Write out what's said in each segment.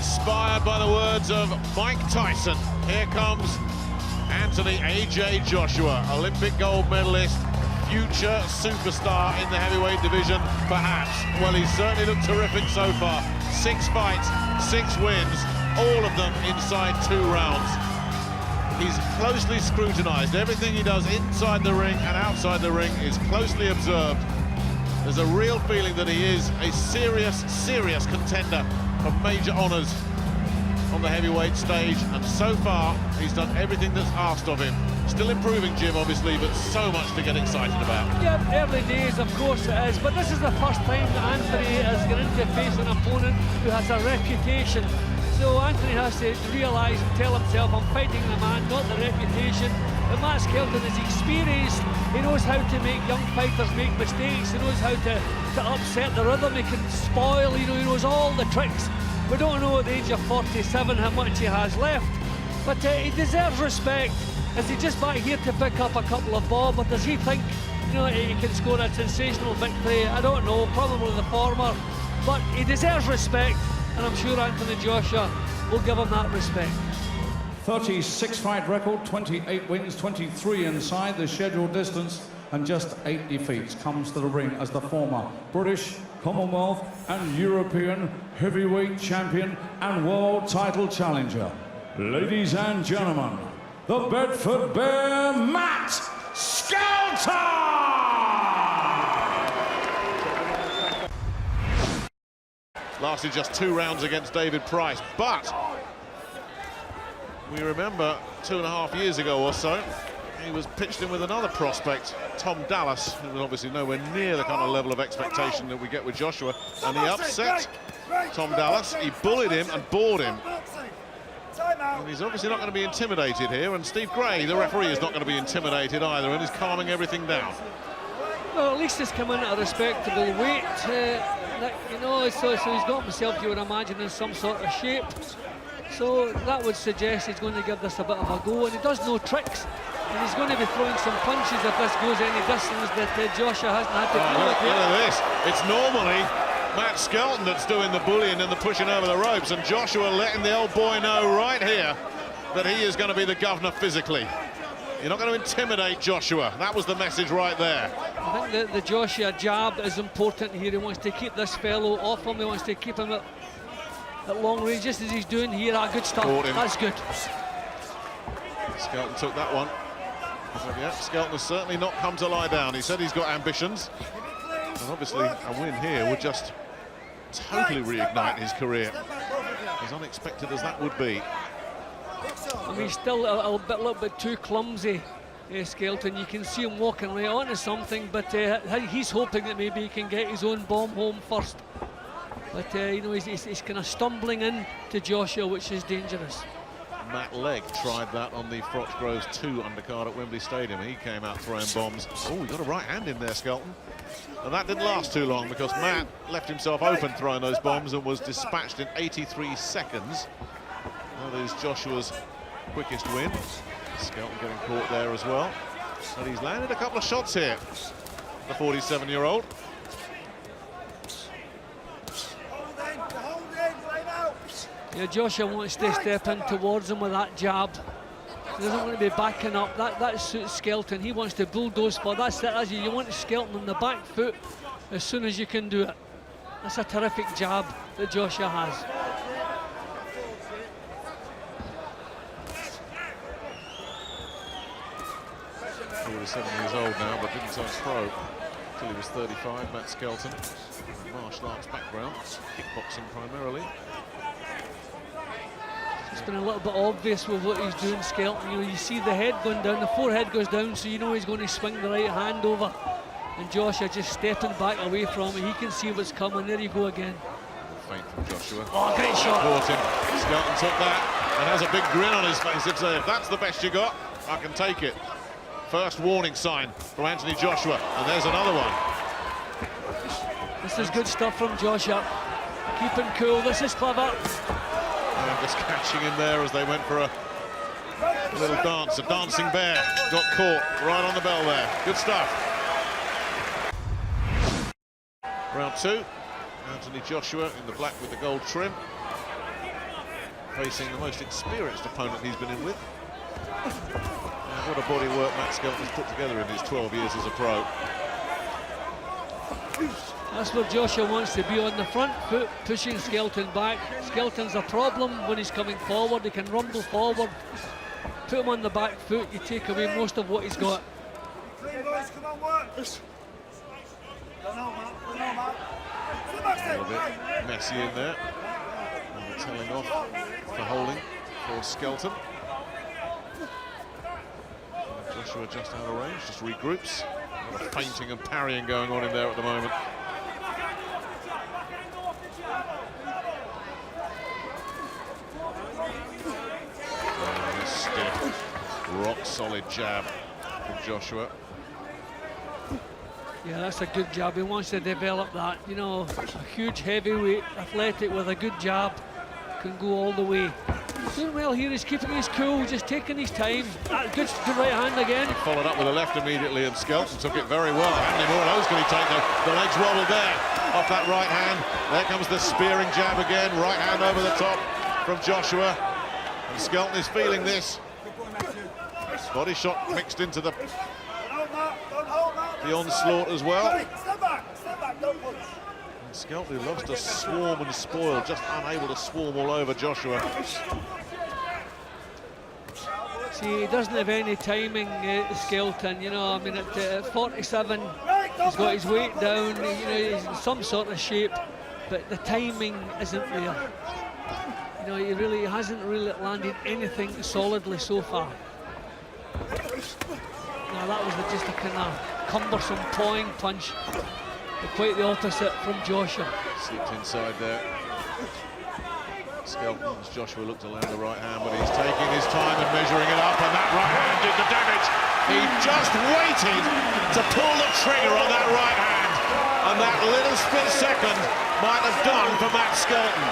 Inspired by the words of Mike Tyson, here comes Anthony A.J. Joshua, Olympic gold medalist, future superstar in the heavyweight division, perhaps. Well, he's certainly looked terrific so far. 6 fights, 6 wins, all of them inside 2 rounds. He's closely scrutinized. Everything he does inside the ring and outside the ring is closely observed. There's a real feeling that he is a serious contender of major honors on the heavyweight stage, and so far he's done everything that's asked of him. Still improving, Jim, obviously, but so much to get excited about. Yeah, early days, of course it is, but this is the first time that Anthony is going to face an opponent who has a reputation. So Anthony has to realise and tell himself, I'm fighting the man, not the reputation. But Matt Skelton is experienced. He knows how to make young fighters make mistakes. He knows how to upset the rhythm. He can spoil, he knows all the tricks. We don't know at the age of 47 how much he has left, but he deserves respect. Is he just back here to pick up a couple of bob, or does he think, he can score a sensational victory? I don't know, probably the former, but he deserves respect, and I'm sure Anthony Joshua will give him that respect. 36 fight record, 28 wins, 23 inside the scheduled distance, and just 8 defeats. Comes to the ring as the former British, Commonwealth and European heavyweight champion and world title challenger. Ladies and gentlemen, the Bedford Bear, Matt Skelton! Lasted just 2 rounds against David Price, but we remember 2.5 years ago or so, he was pitched in with another prospect, Tom Dallas, who was obviously nowhere near the kind of level of expectation that we get with Joshua, and he upset Tom Dallas. He bullied him and bored him. And he's obviously not going to be intimidated here, and Steve Gray, the referee, is not going to be intimidated either, and he's calming everything down. Well, at least he's come in at a respectable weight, so he's got himself, you would imagine, in some sort of shape. So that would suggest he's going to give this a bit of a go, and he does know tricks. And he's going to be throwing some punches if this goes any distance that Joshua hasn't had to deal with. Look at this. It's normally Matt Skelton that's doing the bullying and the pushing over the ropes, and Joshua letting the old boy know right here that he is going to be the governor physically. You're not going to intimidate Joshua. That was the message right there. I think that the Joshua jab is important here. He wants to keep this fellow off him. He wants to keep him at long range, just as he's doing here. Good stuff. That's good. Skelton took that one. But yeah, Skelton has certainly not come to lie down. He said he's got ambitions, and obviously a win here would just totally reignite his career, as unexpected as that would be. I mean, he's still a little bit too clumsy, Skelton. You can see him walking right onto something, but he's hoping that maybe he can get his own bomb home first. But he's kind of stumbling in to Joshua, which is dangerous. Matt Legg tried that on the Frochgroves 2 undercard at Wembley Stadium. He came out throwing bombs. Oh, he got a right hand in there, Skelton. And that didn't last too long, because Matt left himself open throwing those bombs and was dispatched in 83 seconds. That is Joshua's quickest win. Skelton getting caught there as well. And he's landed a couple of shots here, the 47-year-old. Yeah, Joshua wants to step in towards him with that jab. He doesn't want to be backing up. That suits Skelton. He wants to bulldoze for. That's it. You want Skelton on the back foot as soon as you can do it. That's a terrific jab that Joshua has. He was 7 years old now, but didn't turn pro until he was 35. Matt Skelton, martial arts background, kickboxing primarily. It's been a little bit obvious with what he's doing, Skelton. You see the head going down, the forehead goes down, so you know he's going to swing the right hand over. And Joshua just stepping back away from it. He can see what's coming. There you go again. Feint from Joshua. Oh, great shot. Caught him. Skelton took that and has a big grin on his face. If that's the best you got, I can take it. First warning sign from Anthony Joshua, and there's another one. This is good stuff from Joshua. Keeping cool. This is clever. And just catching in there as they went for a little dance. A dancing bear got caught right on the bell there. Good stuff. Round 2. Anthony Joshua in the black with the gold trim. facing the most experienced opponent he's been in with. And what a body work Matt Skelton's put together in his 12 years as a pro. That's where Joshua wants to be, on the front foot, pushing Skelton back. Skelton's a problem when he's coming forward. He can rumble forward. Put him on the back foot, you take away most of what he's got. A little bit messy in there. And the telling off for holding for Skelton. And Joshua just out of range, just regroups. A lot of feinting and parrying going on in there at the moment. Stiff, rock-solid jab from Joshua. Yeah, that's a good jab. He wants to develop that. You know, a huge heavyweight, athletic with a good jab can go all the way. Doing well here, he's keeping his cool, just taking his time. Good right hand again. He followed up with a left immediately, and Skelton took it very well. How many more of those can he take? The legs wobbled there off that right hand. There comes the spearing jab again. Right hand over the top from Joshua. And Skelton is feeling this. Body shot mixed into the onslaught as well. And Skelton loves to swarm and spoil, just unable to swarm all over Joshua. See, he doesn't have any timing, Skelton. You know, I mean, at 47, he's got his weight down. You know, he's in some sort of shape, but the timing isn't there. You know, he hasn't really landed anything solidly so far. Now that was just a kind of cumbersome pawing punch, but quite the opposite from Joshua. Slipped inside there. Skelton, as Joshua looked to land the right hand, but he's taking his time and measuring it up, and that right hand did the damage. He just waited to pull the trigger on that right hand, and that little split second might have done for Matt Skelton.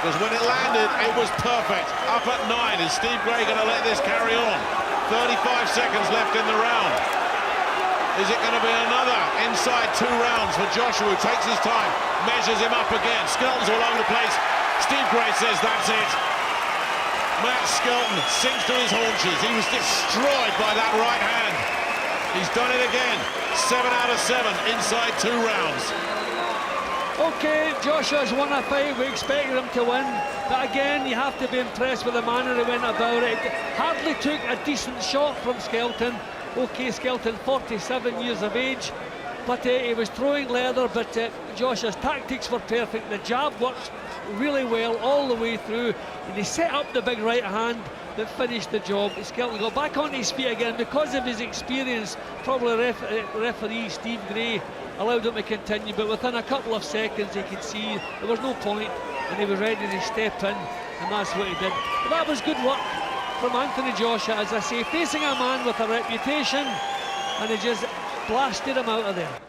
Because when it landed, it was perfect. Up at 9. Is Steve Gray going to let this carry on? 35 seconds left in the round. Is it going to be another inside 2 rounds for Joshua, who takes his time, measures him up again. Skelton's all over the place. Steve Gray says that's it. Matt Skelton sinks to his haunches. He was destroyed by that right hand. He's done it again. 7 out of 7 inside 2 rounds. Okay, Joshua's won a fight. We expected him to win, but again, you have to be impressed with the manner he went about it. Hardly took a decent shot from Skelton. Okay, Skelton, 47 years of age, but he was throwing leather, but Joshua's tactics were perfect. The jab worked really well all the way through, and he set up the big right hand that finished the job. Skelton got back on his feet again because of his experience. Probably referee Steve Gray allowed him to continue, but within a couple of seconds he could see there was no point, and he was ready to step in, and that's what he did. But that was good work from Anthony Joshua, as I say, facing a man with a reputation, and he just blasted him out of there.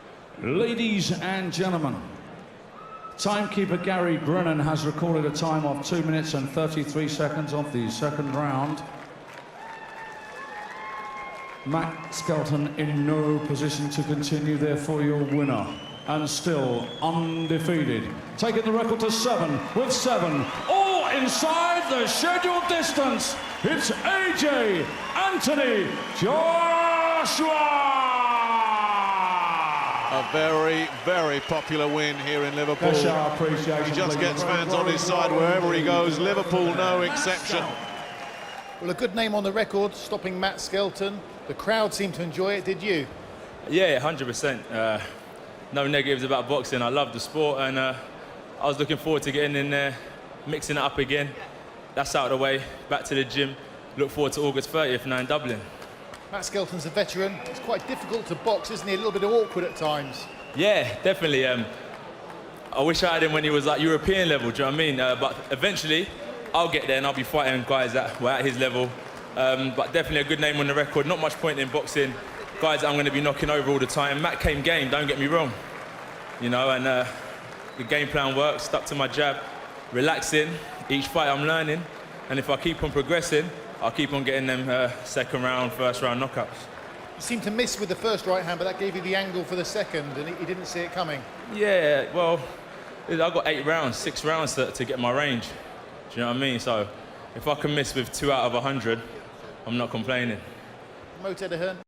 Ladies and gentlemen, timekeeper Gary Brennan has recorded a time of 2 minutes and 33 seconds of the second round. Matt Skelton in no position to continue, therefore your winner, and still undefeated. Taking the record to 7 with 7, all inside the scheduled distance. It's AJ Anthony Joshua! A very, very popular win here in Liverpool. That's our appreciation. He just gets fans on his side wherever he goes. Liverpool, no exception. Well, a good name on the record, stopping Matt Skelton. The crowd seemed to enjoy it, did you? Yeah, 100%. No negatives about boxing. I love the sport, and I was looking forward to getting in there, mixing it up again. That's out of the way. Back to the gym. Look forward to August 30th now in Dublin. Matt Skelton's a veteran. It's quite difficult to box, isn't he? A little bit awkward at times. Yeah, definitely. I wish I had him when he was like European level, do you know what I mean? But eventually, I'll get there and I'll be fighting guys that were at his level. But definitely a good name on the record. Not much point in boxing. Guys that I'm going to be knocking over all the time. Matt came game, don't get me wrong. You know, and the game plan works. Stuck to my jab, relaxing. Each fight I'm learning. And if I keep on progressing, I'll keep on getting them second round, first round knockouts. You seemed to miss with the first right hand, but that gave you the angle for the second, and he didn't see it coming. Yeah, well, I got 8 rounds, 6 rounds to get my range. Do you know what I mean? So if I can miss with 2 out of 100, I'm not complaining. Mo Tedderhern.